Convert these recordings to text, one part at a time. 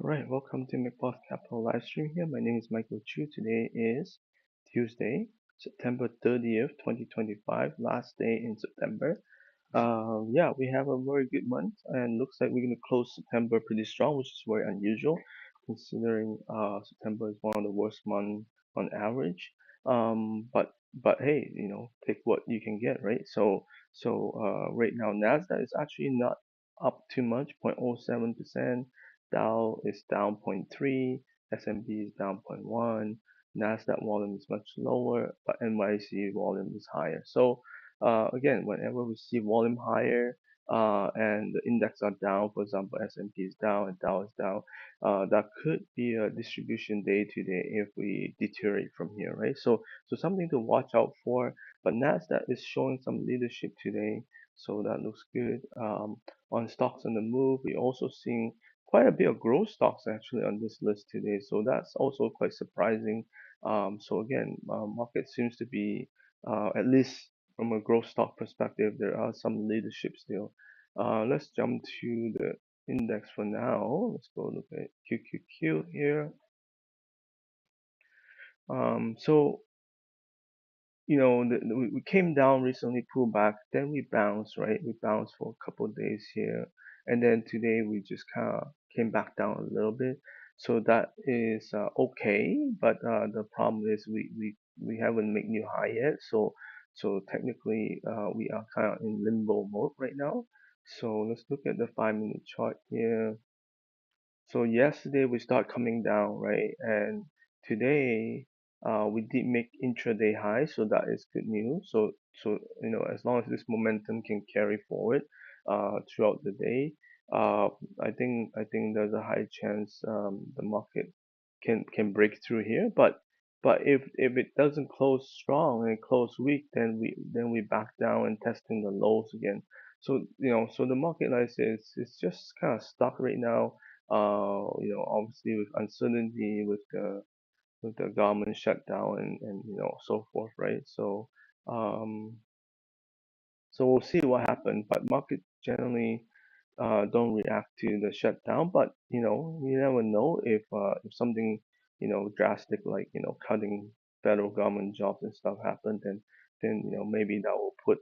All right, welcome to McBoss Capital live stream here. My name is Michael Chu. Today is Tuesday, September 30th, 2025, last day in September. Yeah, we have a very good month and looks like we're going to close September pretty strong, which is very unusual considering September is one of the worst months on average. But hey, take what you can get, right? So right now Nasdaq is actually not up too much, 0.07%. Dow is down 0.3, S&P is down 0.1, Nasdaq volume is much lower, but NYC volume is higher. So again, whenever we see volume higher and the index are down, for example, S&P is down and Dow is down, that could be a distribution day today if we deteriorate from here, right? So something to watch out for. But Nasdaq is showing some leadership today, so that looks good. On stocks on the move, we're also seeing quite a bit of growth stocks actually on this list today, so that's also quite surprising. So again, market seems to be at least from a growth stock perspective, there are some leadership still. Let's jump to the index for now. Let's go look at QQQ here. So we came down recently, pulled back, then we bounced, right? We bounced for a couple of days here, and then today we just kind of came back down a little bit. So that is okay, but the problem is we haven't made new high yet. So technically we are kind of in limbo mode right now. So let's look at the 5-minute chart here. So yesterday we start coming down, right? And today we did make intraday high, so that is good news. So as long as this momentum can carry forward throughout the day, uh, I think there's a high chance the market can break through here. But if it doesn't close strong and close weak, then we back down and testing the lows again. So the market, like I say, it's just kind of stuck right now. Obviously with uncertainty with the government shutdown and so forth, right? Um, so we'll see what happens. But market generally don't react to the shutdown. But you never know if something drastic like cutting federal government jobs and stuff happen, then maybe that will put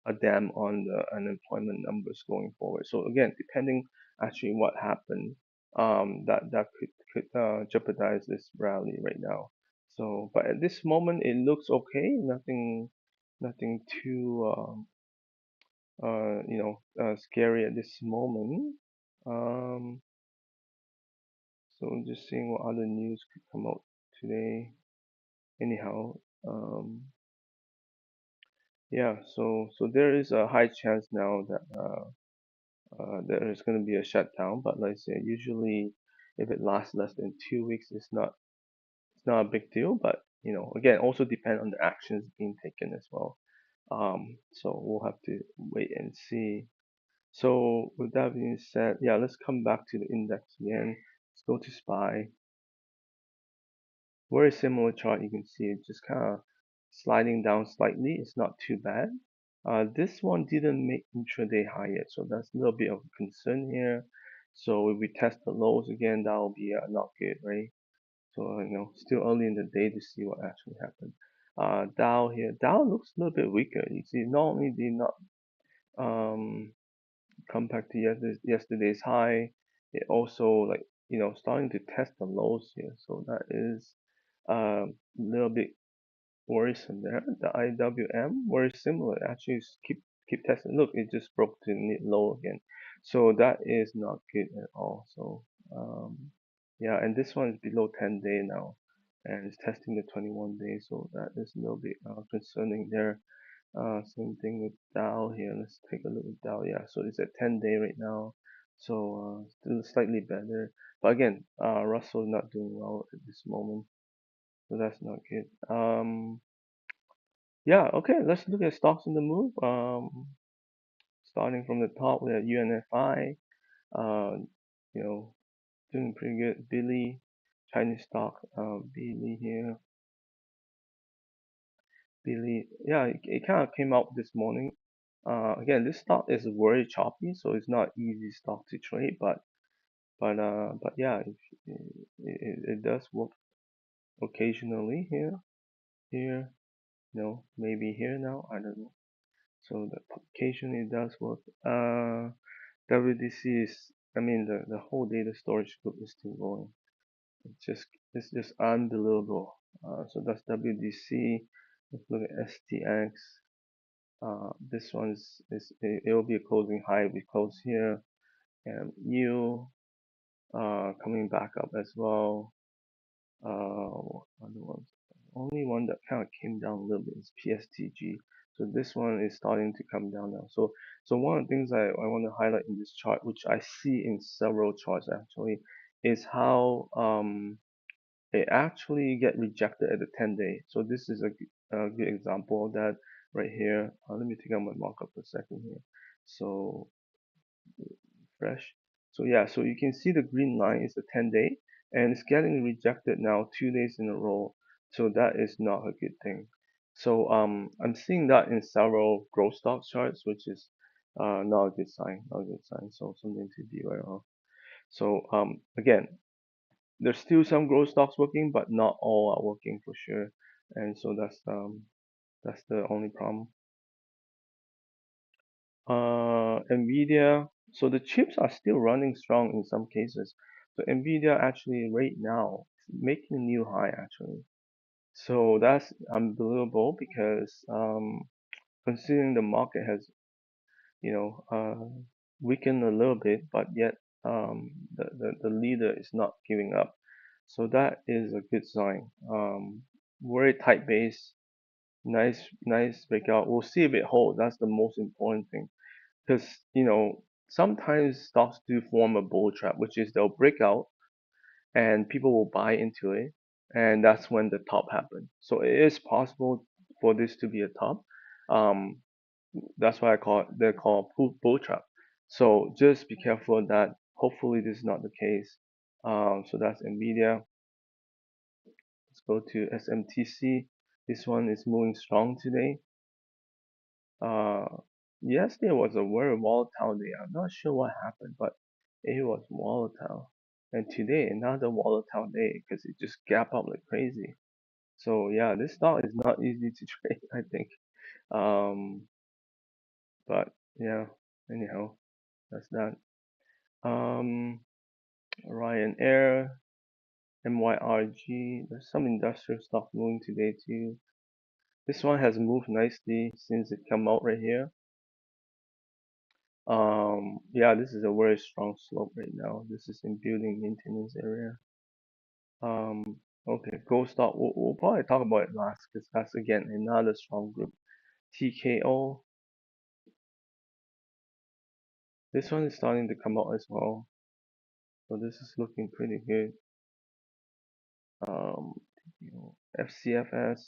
a dam on the unemployment numbers going forward. So again, depending actually what happened, that could jeopardize this rally right now. So, but at this moment it looks okay. Nothing too scary at this moment. Um, so I'm just seeing what other news could come out today. Anyhow, um, yeah. So there is a high chance now that there is going to be a shutdown. But like I say, usually if it lasts less than 2 weeks, it's not a big deal. But again, also depend on the actions being taken as well. So we'll have to wait and see. So with that being said, yeah, let's come back to the index again. Let's go to SPY. Very similar chart. You can see it just kind of sliding down slightly. It's not too bad. This one didn't make intraday high yet, so that's a little bit of a concern here. So if we test the lows again, that will be not good, right? So still early in the day to see what actually happened. Dow here, Dow looks a little bit weaker. You see, not only did not um compared to yesterday's high, it also like starting to test the lows here, so that is a little bit worrisome there. The IWM very similar, actually keep testing. Look, it just broke to the low again, so that is not good at all. So yeah, and this one is below 10-day now, and it's testing the 21-day, so that is a little bit concerning there. Same thing with Dow here. Let's take a look at Dow. Yeah, so it's at 10-day right now. So still slightly better. But again, Russell not doing well at this moment. So that's not good. Yeah, okay, let's look at stocks in the move. Starting from the top, we have UNFI. You know, doing pretty good. Billy, Chinese stock. Billy here. Billy, yeah, it kind of came out this morning. Again, this stock is very choppy, so it's not easy stock to trade, but But yeah, it does work occasionally here, no, maybe here now, I don't know. So the occasionally it does work. WDC is, I mean, the whole data storage group is still going. It's just unbelievable. So that's WDC. Let's look at STX. This one's it will be a closing high. We close here, and you coming back up as well. Other ones. Only one that kind of came down a little bit is PSTG. So this one is starting to come down now. So one of the things I want to highlight in this chart, which I see in several charts actually, is how it actually get rejected at the 10-day. So this is a good example of that right here. Let me take out my markup for a second here. So fresh. So yeah, so you can see the green line is the 10-day, and it's getting rejected now 2 days in a row. So that is not a good thing. So I'm seeing that in several growth stock charts, which is not a good sign, not a good sign. So something to be aware of. So again, there's still some growth stocks working, but not all are working for sure. And so that's the only problem. Nvidia, so the chips are still running strong in some cases. So Nvidia actually right now is making a new high actually. So that's unbelievable because considering the market has weakened a little bit, but yet the leader is not giving up. So that is a good sign. Very tight base, nice breakout. We'll see if it holds. That's the most important thing because sometimes stocks do form a bull trap, which is they'll break out and people will buy into it, and that's when the top happens. So it is possible for this to be a top. Um, that's why they're called bull trap. So just be careful of that. Hopefully this is not the case. So that's Nvidia. Let's go to SMTC. This one is moving strong today. Uh, Yesterday was a very volatile day. I'm not sure what happened, but it was volatile. And today another volatile day because it just gap up like crazy. So yeah, this stock is not easy to trade, I think. Um, but yeah, anyhow, that's that. Um, Ryanair, MYRG. There's some industrial stock moving today too. This one has moved nicely since it come out right here. Yeah, this is a very strong slope right now. This is in building maintenance area. Okay, gold stock. We'll probably talk about it last because that's again another strong group. TKO. This one is starting to come out as well. So this is looking pretty good. Um, FCFS.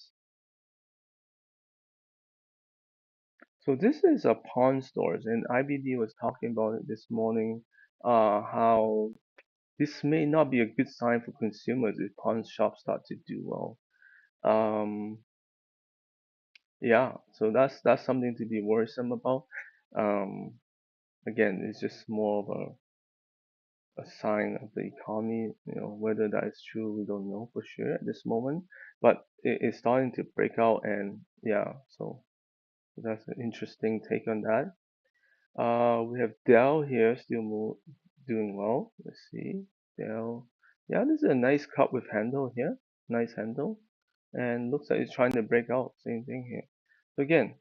So this is a pawn stores, and IBD was talking about it this morning. How this may not be a good sign for consumers if pawn shops start to do well. Um, yeah, so that's something to be worrisome about. Um, Again, it's just more of a sign of the economy. Whether that is true, we don't know for sure at this moment. But it is starting to break out, and yeah, so that's an interesting take on that. We have Dell here still doing well. Let's see, Dell. Yeah, this is a nice cup with handle here. Nice handle, and looks like it's trying to break out. Same thing here. So again,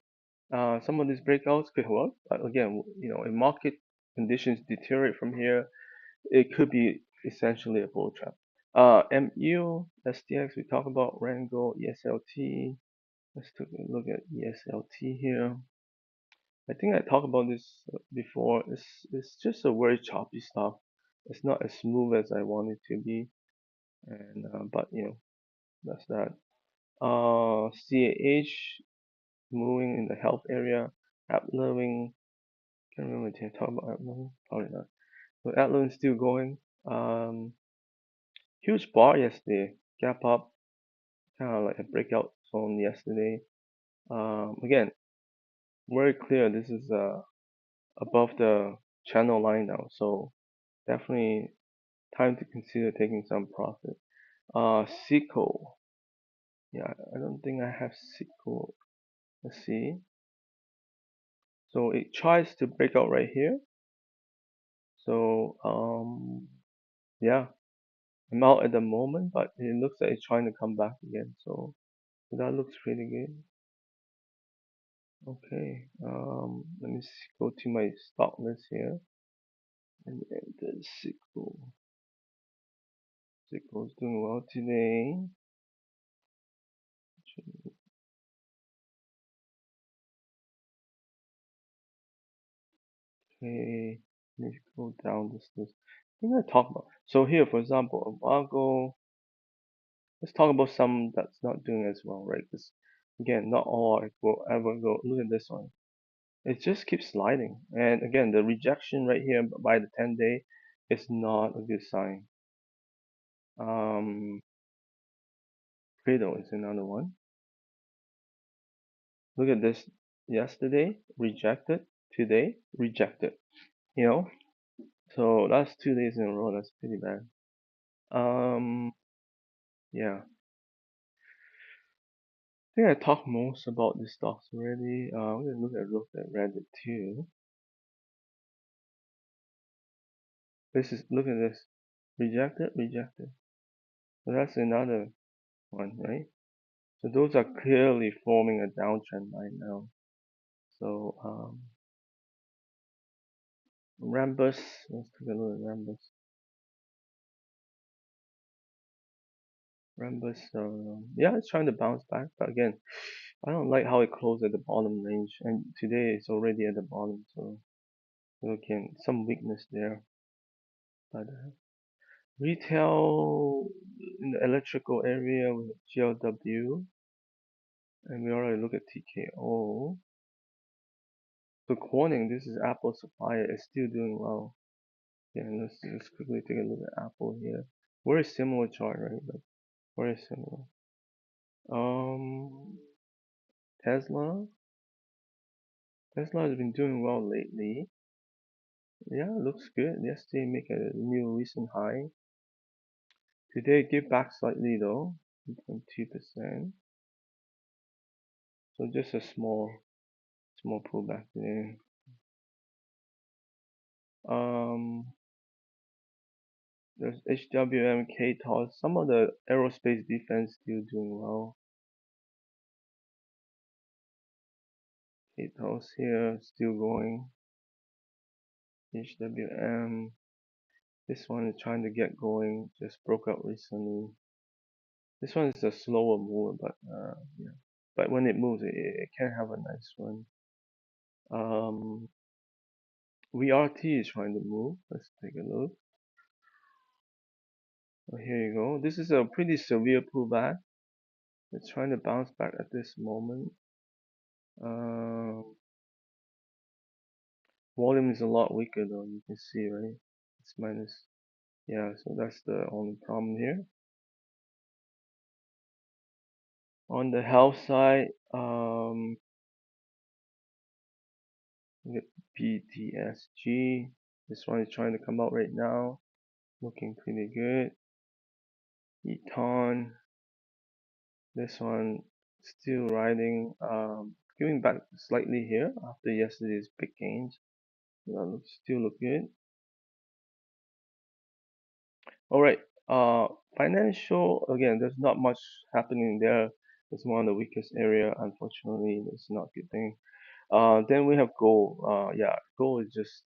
some of these breakouts could work, but again, if market conditions deteriorate from here, it could be essentially a bull trap. MU, STX, we talk about Rango, ESLT. Let's take a look at ESLT here. I think I talked about this before. It's just a very choppy stuff. It's not as smooth as I want it to be, and but that's that. CAH moving in the health area. App Living. Can't remember if I talk about App Living. Probably not. So App Living still going. Huge bar yesterday. Gap up. Kind of like a breakout zone yesterday. Again, very clear. This is above the channel line now. So definitely Time to consider taking some profit. Sequel. Yeah, I don't think I have sequel. Let's see. So it tries to break out right here. So yeah, I'm out at the moment, but it looks like it's trying to come back again. So that looks pretty good. Okay. Let me go to my stock list here, and the sequel. Sequel is doing well today. Okay, let's go down this list. What did I talk about? So here, for example, I'll go. Let's talk about some that's not doing as well, right? Because again, not all will ever go. Look at this one. It just keeps sliding, and again, the rejection right here by the 10-day is not a good sign. Credo is another one. Look at this. Yesterday rejected. Today rejected. You know. So that's 2 days in a row. That's pretty bad. Yeah. I think I talked most about these stocks already. We're gonna look at Reddit too. Look at this. Rejected, rejected. So that's another one, right? So those are clearly forming a downtrend right now. So Rambus, let's take a look at Rambus. Rambus, yeah, it's trying to bounce back, but again, I don't like how it closed at the bottom range, and today it's already at the bottom, so again, some weakness there. But retail in the electrical area with GLW, and we already look at TKO. So Corning, this is Apple supplier, is still doing well. Yeah, let's quickly take a look at Apple here. Very similar chart, right? But very similar. Um, Tesla. Tesla has been doing well lately. Yeah, looks good. Yesterday make a new recent high. Today give back slightly though, 2.2%. So just a small pullback there. There's HWM, KTOS. Some of the aerospace defense still doing well. KTOS here still going. HWM. This one is trying to get going. Just broke out recently. This one is a slower mover, but yeah. But when it moves, it can have a nice one. VRT is trying to move. Let's take a look. Oh, here you go. This is a pretty severe pullback. It's trying to bounce back at this moment. Volume is a lot weaker though. You can see, right? It's minus. Yeah, so that's the only problem here. On the health side, we get BTSG. This one is trying to come out right now. Looking pretty good. Eton. This one still riding. Giving back slightly here after yesterday's big gains. Still look good. All right. Financial again. There's not much happening there. It's one of the weakest area. Unfortunately, that's not a good thing. Then we have gold. Yeah, gold is just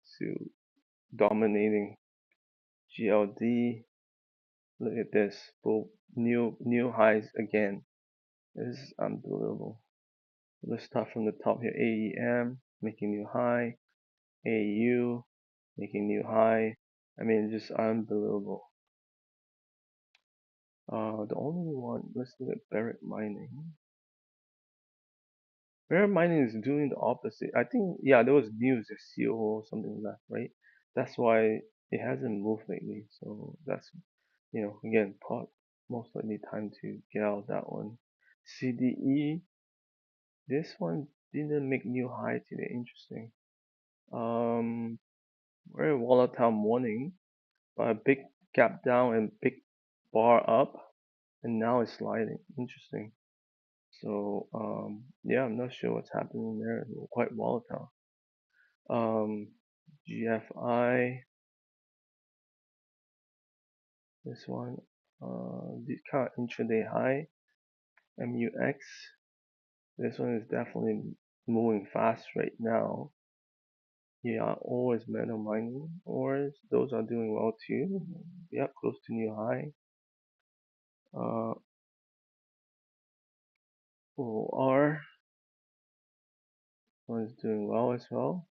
dominating. GLD. Look at this. Both new highs again. This is unbelievable. Let's start from the top here. AEM making new high. AU making new high. I mean, just unbelievable. The only one. Let's look at Barrick Mining. Barrick Mining is doing the opposite. I think, yeah, there was news, a CO or something like that, right? That's why it hasn't moved lately. So that's, again, most likely time to get out of that one. CDE, this one didn't make new high today. Interesting. Um, Very volatile morning, but a big gap down and big bar up, and now it's sliding. Interesting. So yeah, I'm not sure what's happening there. Quite volatile. Um, GFI, this one, this kind of intraday high. MUX, this one is definitely moving fast right now. Yeah, ores, metal mining ores, those are doing well too. Yeah, close to new high. Uh, OR, one is doing well as well.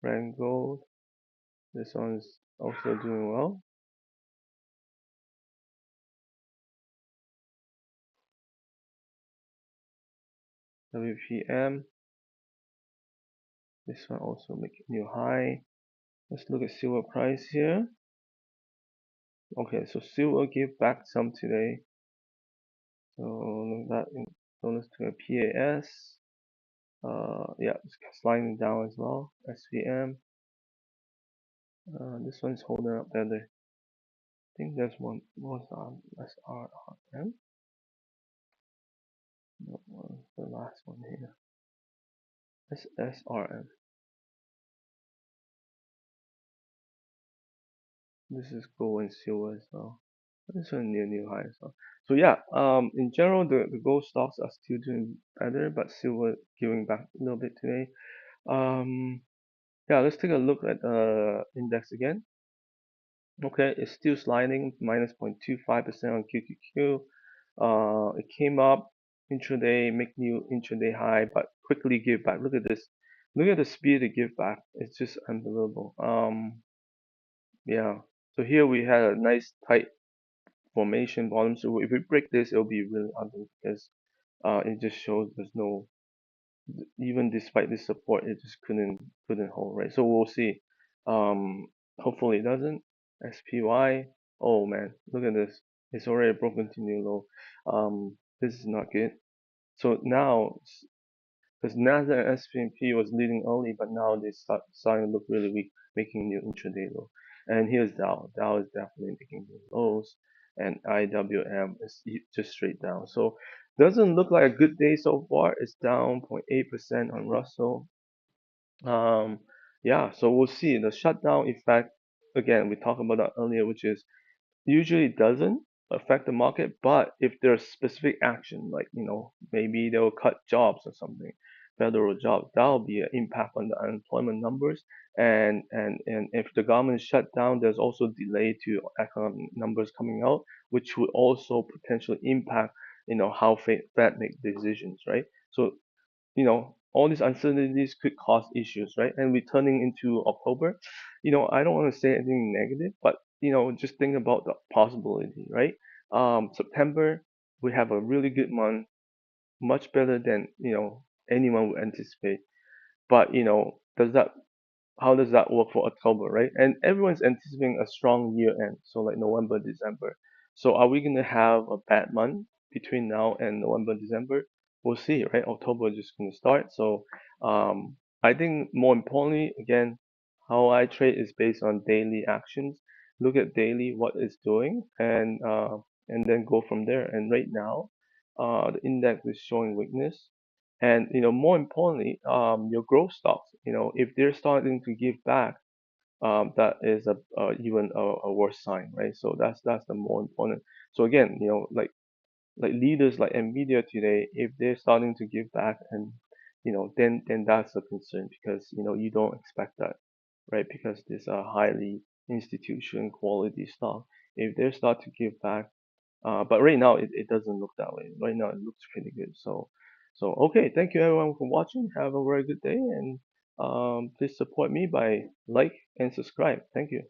Brand gold, this one's also doing well. WPM, this one also making new high. Let's look at silver price here. Okay, so silver gave back some today. So that so let's do a PAS. Yeah, it's sliding down as well. SVM. This one's holding up better. I think there's one was on SRM. What was the last one here? SRM. This is gold and silver as well. This one near new high as well. So yeah, in general the gold stocks are still doing better, but silver giving back a little bit today. Yeah, let's take a look at the index again. Okay, it's still sliding minus 0.25% on QQQ. It came up intraday, make new intraday high, but quickly give back. Look at this. Look at the speed to give back. It's just unbelievable. Yeah. So here we had a nice tight formation bottom. So if we break this, it'll be really ugly because it just shows there's no, even despite this support, it just couldn't hold, right? So we'll see. Hopefully it doesn't. SPY. Oh man, look at this. It's already broken to new low. This is not good. So now, because Nasdaq and S&P was leading early, but now they starting to look really weak, making new intraday low. And here's Dow. Dow is definitely making new lows, and IWM is just straight down. So doesn't look like a good day so far. It's down 0.8% on Russell. Um, yeah, so we'll see the shutdown effect. Again, we talked about that earlier, which is usually doesn't affect the market, but if there's specific action, like maybe they'll cut jobs or something, federal jobs, that'll be an impact on the unemployment numbers. And if the government shut down, there's also delay to economic numbers coming out, which would also potentially impact how Fed make decisions, right? So all these uncertainties could cause issues, right? And returning into October, I don't want to say anything negative, but just think about the possibility, right? September, we have a really good month, much better than anyone would anticipate. But how does that work for October, right? And everyone's anticipating a strong year end, so like November, December. So are we gonna have a bad month between now and November, December? We'll see, right? October is just gonna start. So I think more importantly, again, how I trade is based on daily actions. Look at daily what it's doing, and then go from there. And right now, the index is showing weakness. And more importantly, your growth stocks, if they're starting to give back, that is even a worse sign, right? So that's the more important. So again, like leaders like Nvidia today, if they're starting to give back, and then that's a concern, because you don't expect that, right? Because these are highly institution quality stock. If they start to give back, but right now it doesn't look that way. Right now it looks pretty good. So okay, thank you everyone for watching. Have a very good day, and please support me by like and subscribe. Thank you.